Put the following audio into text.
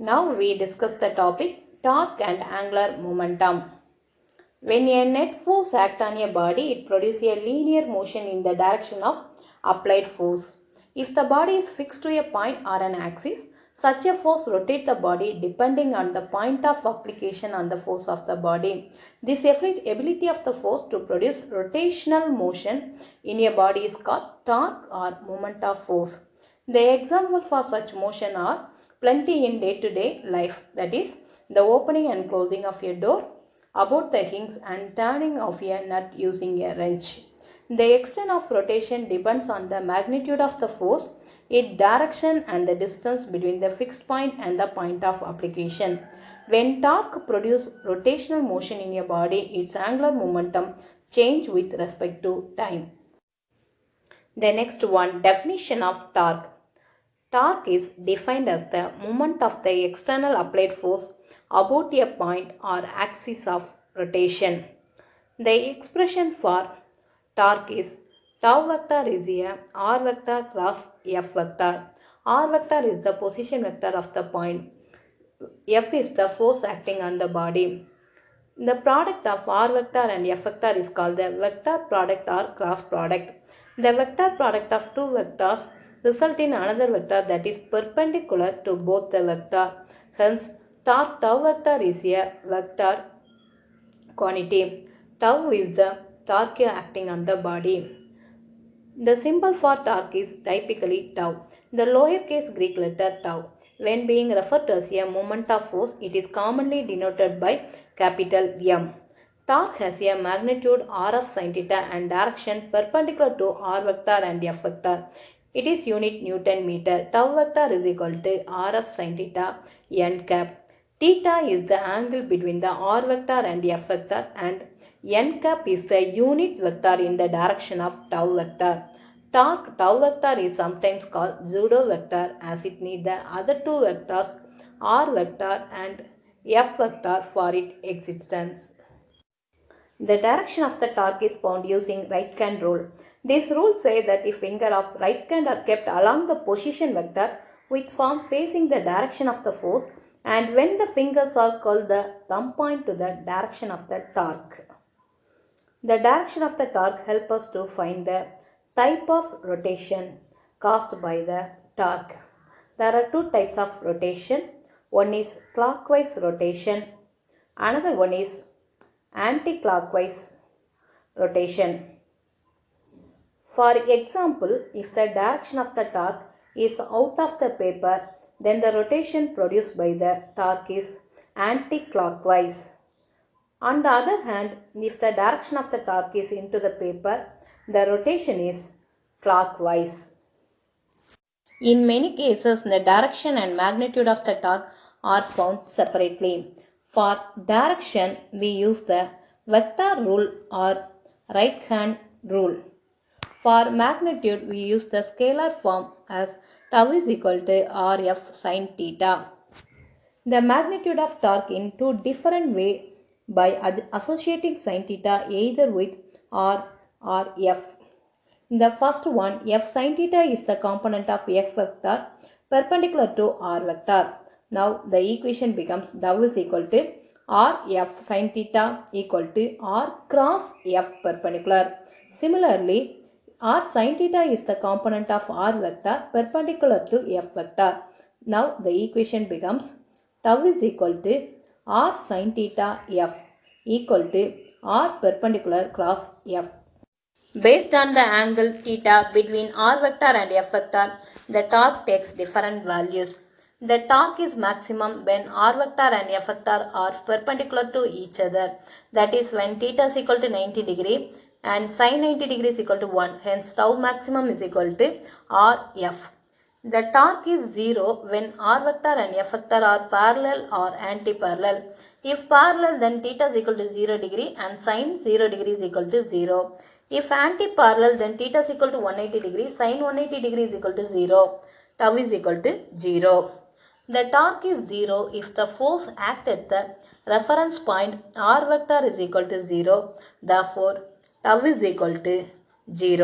Now we discuss the topic torque and angular momentum. When a net force acts on a body, it produces a linear motion in the direction of applied force. If the body is fixed to a point or an axis, such a force rotates the body depending on the point of application on the force of the body. This ability of the force to produce rotational motion in a body is called torque or moment of force. The examples for such motion are plenty in day-to-day life, that is, the opening and closing of a door, about the hinge and turning of a nut using a wrench. The extent of rotation depends on the magnitude of the force, its direction and the distance between the fixed point and the point of application. When torque produces rotational motion in a body, its angular momentum changes with respect to time. The next one, definition of torque. Torque is defined as the moment of the external applied force about a point or axis of rotation. The expression for torque is tau vector is a r vector cross f vector. R vector is the position vector of the point. F is the force acting on the body. The product of r vector and f vector is called the vector product or cross product. The vector product of two vectors result in another vector that is perpendicular to both the vector. Hence, torque tau vector is a vector quantity. Tau is the torque acting on the body. The symbol for torque is typically tau, the lowercase Greek letter tau. When being referred to as a moment of force, it is commonly denoted by capital M. Torque has a magnitude r of sin theta and direction perpendicular to r vector and f vector. It is unit Newton meter. Tau vector is equal to r of sin theta n cap. Theta is the angle between the r vector and f vector, and n cap is the unit vector in the direction of tau vector. Torque tau vector is sometimes called pseudo vector as it needs the other two vectors r vector and f vector for its existence. The direction of the torque is found using right hand rule. This rule says that if finger of right hand are kept along the position vector with thumb facing the direction of the force, and when the fingers are curled, the thumb point to the direction of the torque. The direction of the torque helps us to find the type of rotation caused by the torque. There are two types of rotation. One is clockwise rotation. Another one is anti-clockwise rotation. For example, if the direction of the torque is out of the paper, then the rotation produced by the torque is anti-clockwise. On the other hand, if the direction of the torque is into the paper, the rotation is clockwise. In many cases, the direction and magnitude of the torque are found separately. For direction, we use the vector rule or right hand rule. For magnitude, we use the scalar form as tau is equal to Rf sin theta. The magnitude of torque in two different ways by associating sin theta either with R or F. The first one, F sin theta is the component of F vector perpendicular to R vector. Now the equation becomes tau is equal to R F sin theta equal to R cross F perpendicular. Similarly, R sin theta is the component of R vector perpendicular to F vector. Now the equation becomes tau is equal to R sin theta F equal to R perpendicular cross F. Based on the angle theta between r vector and f vector, the torque takes different values. The torque is maximum when r vector and f vector are perpendicular to each other. That is when theta is equal to 90 degree and sin 90 degree is equal to 1. Hence tau maximum is equal to Rf. The torque is 0 when r vector and f vector are parallel or anti-parallel. If parallel, then theta is equal to 0 degree and sin 0 degree is equal to 0. If anti-parallel, then theta is equal to 180 degree, sin 180 degree is equal to 0, tau is equal to 0. The torque is 0 if the force acted at the reference point r vector is equal to 0. Therefore, tau is equal to 0.